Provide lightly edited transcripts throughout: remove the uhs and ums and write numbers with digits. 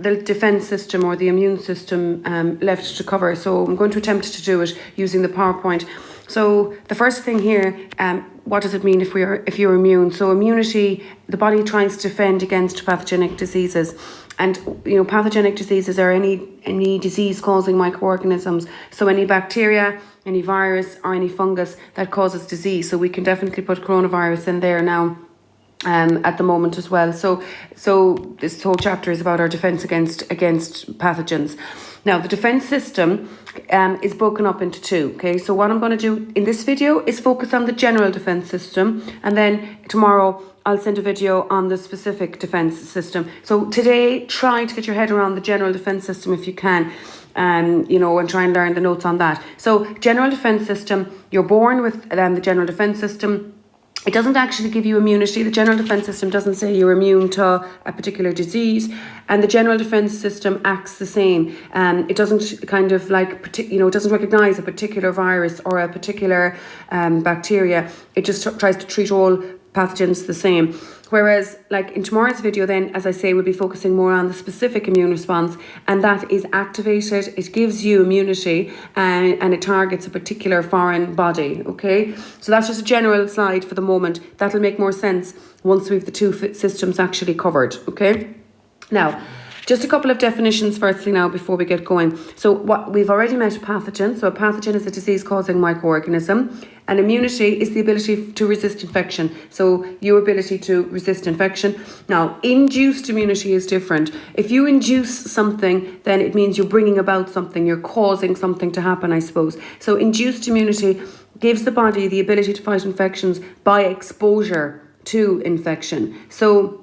the defense system or the immune system left to cover. So I'm going to attempt to do it using the PowerPoint. So the first thing here, what does it mean if you're immune? So immunity, the body tries to defend against pathogenic diseases. And, you know, pathogenic diseases are any disease-causing microorganisms. So any bacteria, any virus, or any fungus that causes disease. So we can definitely put coronavirus in there now at the moment as well. So this whole chapter is about our defense against pathogens. Now, the defense system is broken up into two, okay? So what I'm going to do in this video is focus on the general defense system, and then tomorrow I'll send a video on the specific defense system. So today, try to get your head around the general defense system if you can, you know, and try and learn the notes on that. So general defense system, you're born with the general defense system. It doesn't actually give you immunity. The general defense system doesn't say you're immune to a particular disease, and the general defense system acts the same. It doesn't kind of like, you know, it doesn't recognize a particular virus or a particular bacteria. It just tries to treat all pathogens the same. Whereas, like in tomorrow's video, then, as I say, we'll be focusing more on the specific immune response, and that is activated. It gives you immunity, and it targets a particular foreign body, okay? So that's just a general slide for the moment. That'll make more sense once we've the two systems actually covered, okay? Now, just a couple of definitions firstly now before we get going. So what we've already met a pathogen. So a pathogen is a disease-causing microorganism, and immunity is the ability to resist infection. So your ability to resist infection. Now, induced immunity is different. If you induce something, then it means you're bringing about something. You're causing something to happen, I suppose. So induced immunity gives the body the ability to fight infections by exposure to infection. So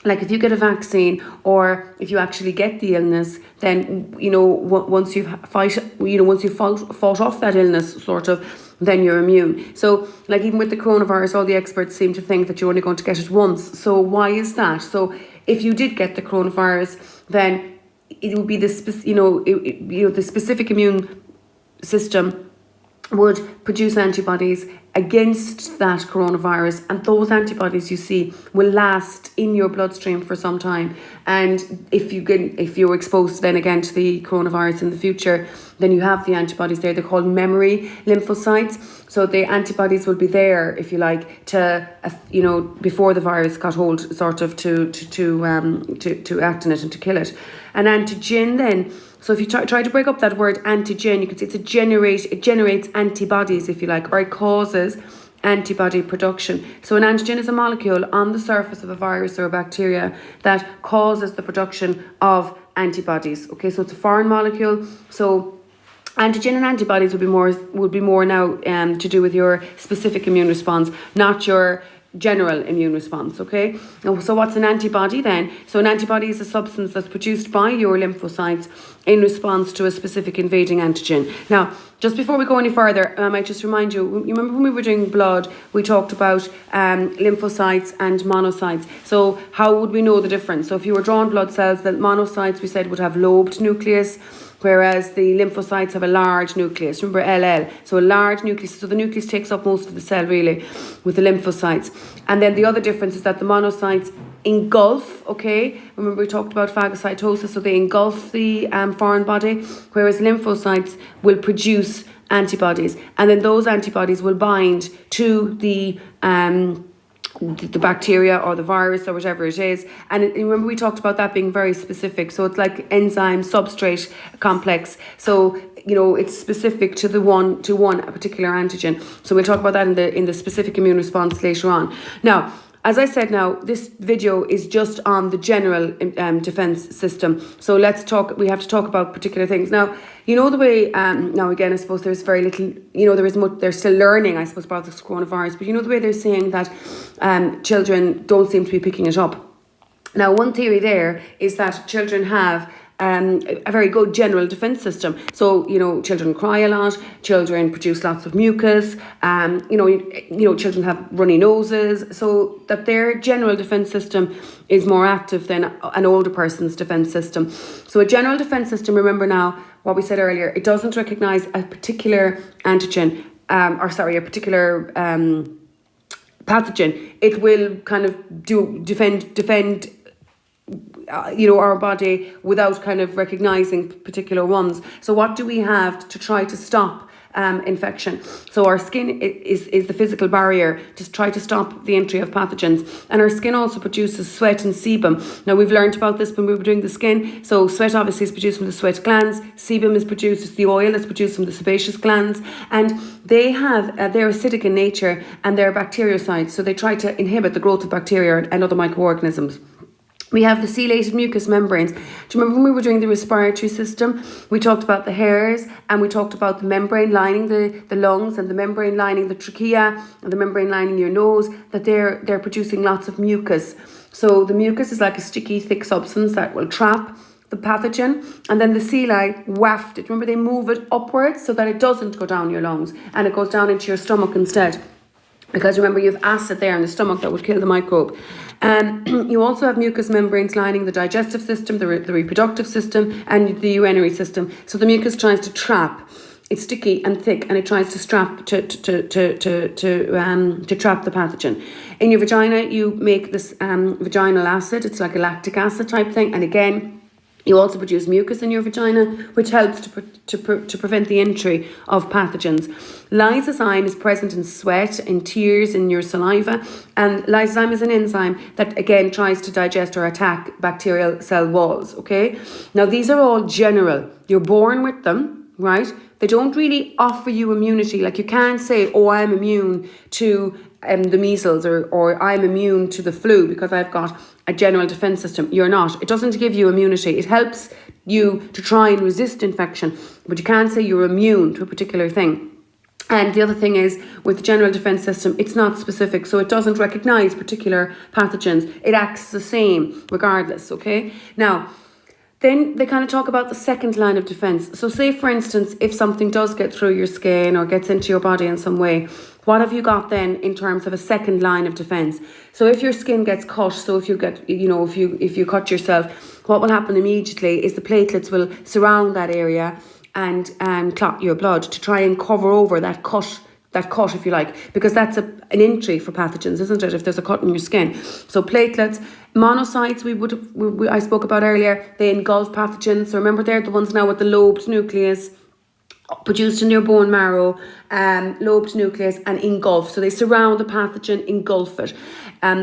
like if you get a vaccine or if you actually get the illness, then, you know, once you've fought off that illness, sort of, then you're immune. So like even with the coronavirus, all the experts seem to think that you're only going to get it once. So why is that? So if you did get the coronavirus, then it would be the specific immune system would produce antibodies against that coronavirus, and those antibodies, you see, will last in your bloodstream for some time. And if you're exposed then again to the coronavirus in the future, then you have the antibodies there. They're called memory lymphocytes. So the antibodies will be there, if you like, to before the virus got hold, sort of to act on it and to kill it. An antigen then. So if you try to break up that word antigen, you can see it generates antibodies, if you like, or it causes antibody production. So an antigen is a molecule on the surface of a virus or a bacteria that causes the production of antibodies. Okay, so it's a foreign molecule. So antigen and antibodies would be more now to do with your specific immune response, not your general immune response, okay? So what's an antibody then? So an antibody is a substance that's produced by your lymphocytes in response to a specific invading antigen. Now, just before we go any further, I might just remind you, remember when we were doing blood, we talked about lymphocytes and monocytes. So how would we know the difference? So if you were drawing blood cells, the monocytes, we said, would have lobed nucleus, whereas the lymphocytes have a large nucleus. Remember LL, so a large nucleus. So the nucleus takes up most of the cell really with the lymphocytes. And then the other difference is that the monocytes engulf, okay? Remember we talked about phagocytosis, so they engulf the foreign body, whereas lymphocytes will produce antibodies. And then those antibodies will bind to the bacteria or the virus or whatever it is. And remember we talked about that being very specific. So it's like enzyme substrate complex. So, you know, it's specific to a particular antigen. So we'll talk about that in the specific immune response later on. Now, as I said, now this video is just on the general defense system. So we have to talk about particular things. Now, you know the way, now again, I suppose there's very little, you know, they're still learning, I suppose, about this coronavirus, but you know the way they're saying that children don't seem to be picking it up. Now, one theory there is that children have a very good general defense system. So, you know, children cry a lot, children produce lots of mucus, children have runny noses, so that their general defense system is more active than an older person's defense system. So a general defense system, remember now what we said earlier, it doesn't recognize a particular antigen, a particular pathogen. It will kind of defend our body without kind of recognizing particular ones. So what do we have to try to stop infection? So our skin is the physical barrier to try to stop the entry of pathogens, and our skin also produces sweat and sebum. Now we've learned about this when we were doing the skin. So sweat obviously is produced from the sweat glands, sebum is produced, it's the oil that's produced from the sebaceous glands, and they have they're acidic in nature and they're bactericides, so they try to inhibit the growth of bacteria and other microorganisms. We have the ciliated mucous membranes. Do you remember when we were doing the respiratory system? We talked about the hairs, and we talked about the membrane lining the lungs, and the membrane lining the trachea, and the membrane lining your nose, that they're producing lots of mucus. So the mucus is like a sticky, thick substance that will trap the pathogen, and then the cili waft it. Remember, they move it upwards so that it doesn't go down your lungs, and it goes down into your stomach instead. Because remember, you have acid there in the stomach that would kill the microbe. You also have mucous membranes lining the digestive system, the reproductive system, and the urinary system. So the mucus tries to trap. It's sticky and thick, and it tries to trap the pathogen. In your vagina, you make this vaginal acid. It's like a lactic acid type thing, and again, you also produce mucus in your vagina, which helps to prevent the entry of pathogens. Lysozyme is present in sweat, in tears, in your saliva, and lysozyme is an enzyme that again tries to digest or attack bacterial cell walls. Okay, now these are all general. You're born with them, right? They don't really offer you immunity. Like, you can't say, oh, I'm immune to the measles, or I'm immune to the flu because I've got a general defense system. You're not. It doesn't give you immunity. It helps you to try and resist infection, but you can't say you're immune to a particular thing. And the other thing is, with the general defense system, it's not specific, so it doesn't recognize particular pathogens. It acts the same regardless, okay? Now, then they kind of talk about the second line of defense. So say, for instance, if something does get through your skin or gets into your body in some way, what have you got then in terms of a second line of defense? So if your skin gets cut, so if you get, if you cut yourself, what will happen immediately is the platelets will surround that area and clot your blood to try and cover over that cut, if you like, because that's an entry for pathogens, isn't it, if there's a cut in your skin. So platelets, monocytes, I spoke about earlier, they engulf pathogens. So remember, they're the ones now with the lobed nucleus, produced in your bone marrow, lobed nucleus, and engulf. So they surround the pathogen, engulf it.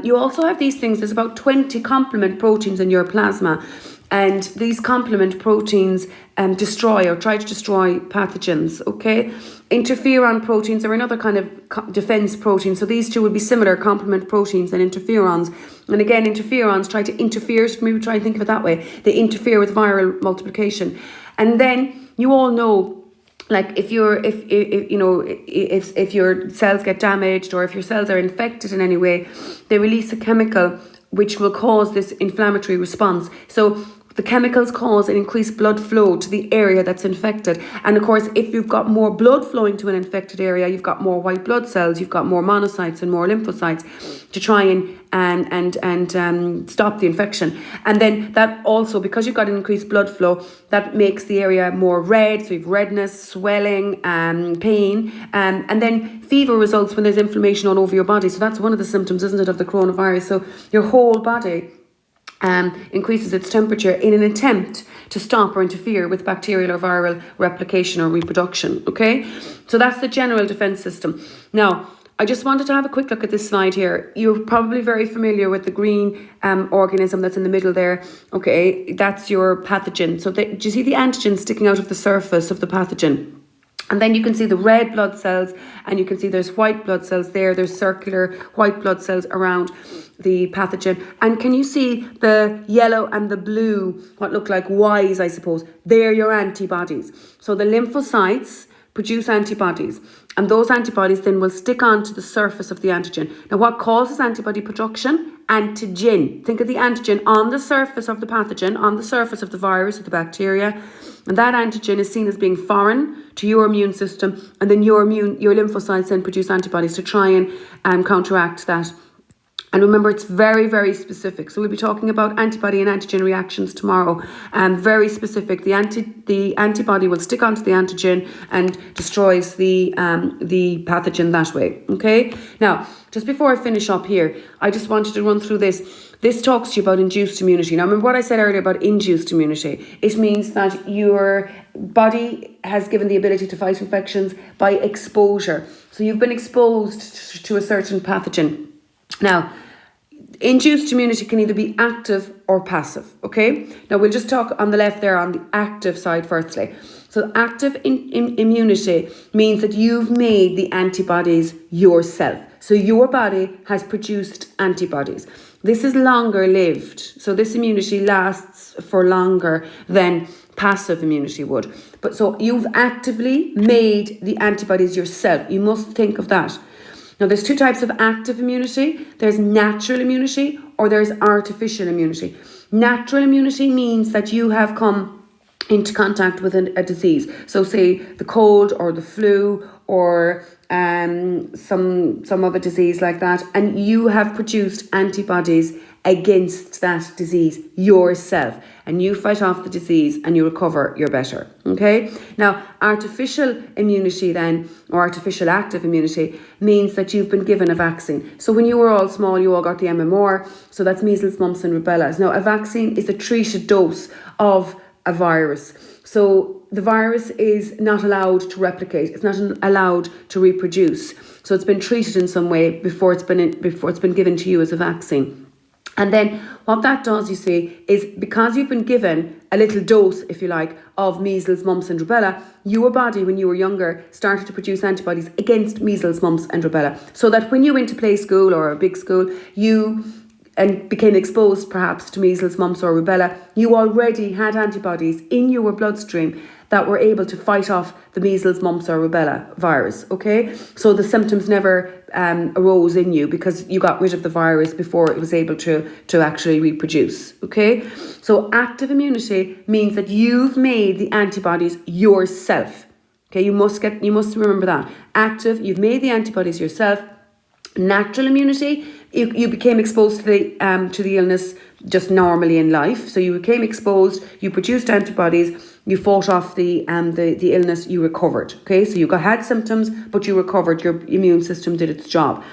You also have these things, there's about 20 complement proteins in your plasma. And these complement proteins destroy or try to destroy pathogens, okay? Interferon proteins are another kind of defense protein. So these two would be similar, complement proteins and interferons. And again, interferons try to interfere, maybe try and think of it that way. They interfere with viral multiplication. And then you all know, like, if your cells get damaged, or if your cells are infected in any way, they release a chemical which will cause this inflammatory response. So the chemicals cause an increased blood flow to the area that's infected. And of course, if you've got more blood flowing to an infected area, you've got more white blood cells, you've got more monocytes and more lymphocytes to try and stop the infection. And then that also, because you've got an increased blood flow, that makes the area more red. So you've redness, swelling, pain, and then fever results when there's inflammation all over your body. So that's one of the symptoms, isn't it, of the coronavirus? So your whole body increases its temperature in an attempt to stop or interfere with bacterial or viral replication or reproduction, okay? So that's the general defense system. Now, I just wanted to have a quick look at this slide here. You're probably very familiar with the green organism that's in the middle there, okay? That's your pathogen. So do you see the antigen sticking out of the surface of the pathogen? And then you can see the red blood cells, and you can see there's white blood cells there. There's circular white blood cells around the pathogen. And can you see the yellow and the blue, what look like Ys, I suppose? They're your antibodies. So the lymphocytes produce antibodies, and those antibodies then will stick onto the surface of the antigen. Now, what causes antibody production? Antigen. Think of the antigen on the surface of the pathogen, on the surface of the virus or the bacteria. And that antigen is seen as being foreign to your immune system, and then your lymphocytes then produce antibodies to try and counteract that And remember, it's very, very specific. So we'll be talking about antibody and antigen reactions tomorrow. Very specific. The antibody will stick onto the antigen and destroys the pathogen that way. Okay. Now, just before I finish up here, I just wanted to run through this. This talks to you about induced immunity. Now, remember what I said earlier about induced immunity. It means that your body has given the ability to fight infections by exposure. So you've been exposed to a certain pathogen. Now, induced immunity can either be active or passive, okay? Now, we'll just talk on the left there on the active side firstly. So active immunity means that you've made the antibodies yourself. So your body has produced antibodies. This is longer lived. So this immunity lasts for longer than passive immunity would. But so you've actively made the antibodies yourself. You must think of that. Now, there's two types of active immunity. There's natural immunity or there's artificial immunity. Natural immunity means that you have come into contact with a disease. So say the cold or the flu or some other disease like that, and you have produced antibodies against that disease yourself, and you fight off the disease and you recover, you're better. Okay. Now, artificial immunity then, or artificial active immunity, means that you've been given a vaccine. So when you were all small, you all got the MMR. So that's measles, mumps and rubella. Now, a vaccine is a treated dose of a virus. So the virus is not allowed to replicate. It's not allowed to reproduce. So it's been treated in some way before it's been given to you as a vaccine. And then what that does, you see, is because you've been given a little dose, if you like, of measles, mumps and rubella, your body, when you were younger, started to produce antibodies against measles, mumps and rubella. So that when you went to play school or a big school, and became exposed perhaps to measles, mumps or rubella, you already had antibodies in your bloodstream that were able to fight off the measles, mumps or rubella virus, okay? So the symptoms never arose in you because you got rid of the virus before it was able to actually reproduce, okay? So active immunity means that you've made the antibodies yourself, okay? You must remember that. Active, you've made the antibodies yourself. Natural immunity, you became exposed to the illness just normally in life. So you became exposed, you produced antibodies, you fought off the illness, you recovered. Okay, so you had symptoms, but you recovered. Your immune system did its job.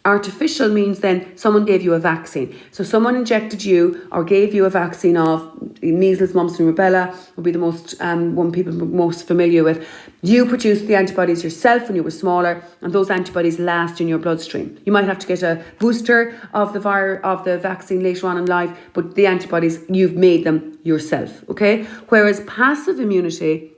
Artificial means then someone gave you a vaccine. So someone injected you or gave you a vaccine of measles, mumps and rubella would be the most one people are most familiar with. You produced the antibodies yourself when you were smaller, and those antibodies last in your bloodstream. You might have to get a booster of the vaccine later on in life, but the antibodies, you've made them yourself, okay? Whereas passive immunity,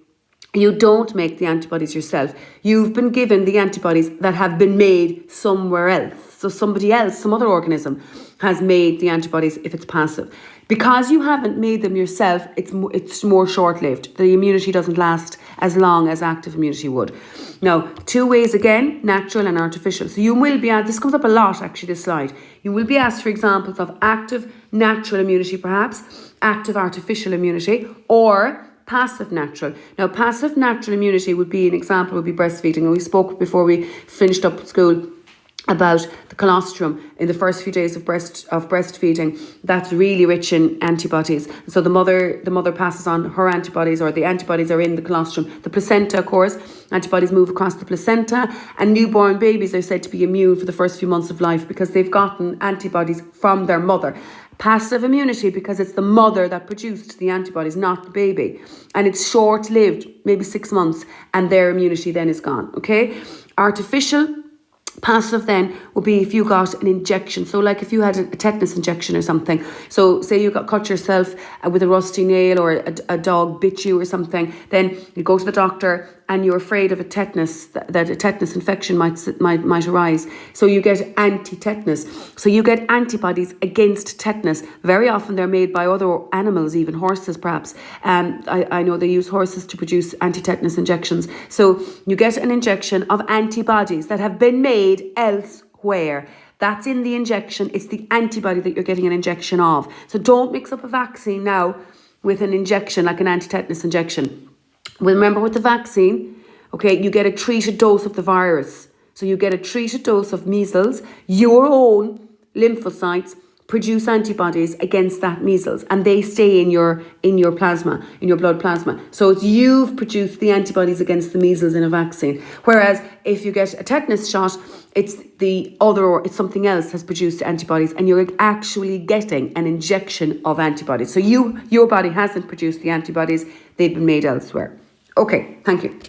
you don't make the antibodies yourself. You've been given the antibodies that have been made somewhere else. So somebody else, some other organism has made the antibodies if it's passive. Because you haven't made them yourself, it's more short-lived. The immunity doesn't last as long as active immunity would. Now, two ways again, natural and artificial. So you will be asked, this comes up a lot actually, this slide. You will be asked for examples of active natural immunity perhaps, active artificial immunity, or passive natural. Now, passive natural immunity would be an example, would be breastfeeding. And we spoke before we finished up school about the colostrum in the first few days of breastfeeding. That's really rich in antibodies. So the mother passes on her antibodies, or the antibodies are in the colostrum. The placenta, of course, antibodies move across the placenta, and newborn babies are said to be immune for the first few months of life because they've gotten antibodies from their mother. Passive immunity because it's the mother that produced the antibodies, not the baby. And it's short-lived, maybe 6 months, and their immunity then is gone, okay? Artificial, passive then would be if you got an injection. So like if you had a tetanus injection or something. So say you got cut yourself with a rusty nail, or a dog bit you or something, then you go to the doctor and you're afraid of a tetanus, that a tetanus infection might arise. So you get anti-tetanus. So you get antibodies against tetanus. Very often they're made by other animals, even horses perhaps. I know they use horses to produce anti-tetanus injections. So you get an injection of antibodies that have been made elsewhere. That's in the injection. It's the antibody that you're getting an injection of. So don't mix up a vaccine now with an injection, like an anti-tetanus injection. Well, remember with the vaccine, okay, you get a treated dose of the virus. So you get a treated dose of measles, your own lymphocytes produce antibodies against that measles, and they stay in your plasma, in your blood plasma. So it's you've produced the antibodies against the measles in a vaccine. Whereas if you get a tetanus shot, it's it's something else has produced antibodies, and you're actually getting an injection of antibodies. So your body hasn't produced the antibodies, they've been made elsewhere. Okay, thank you.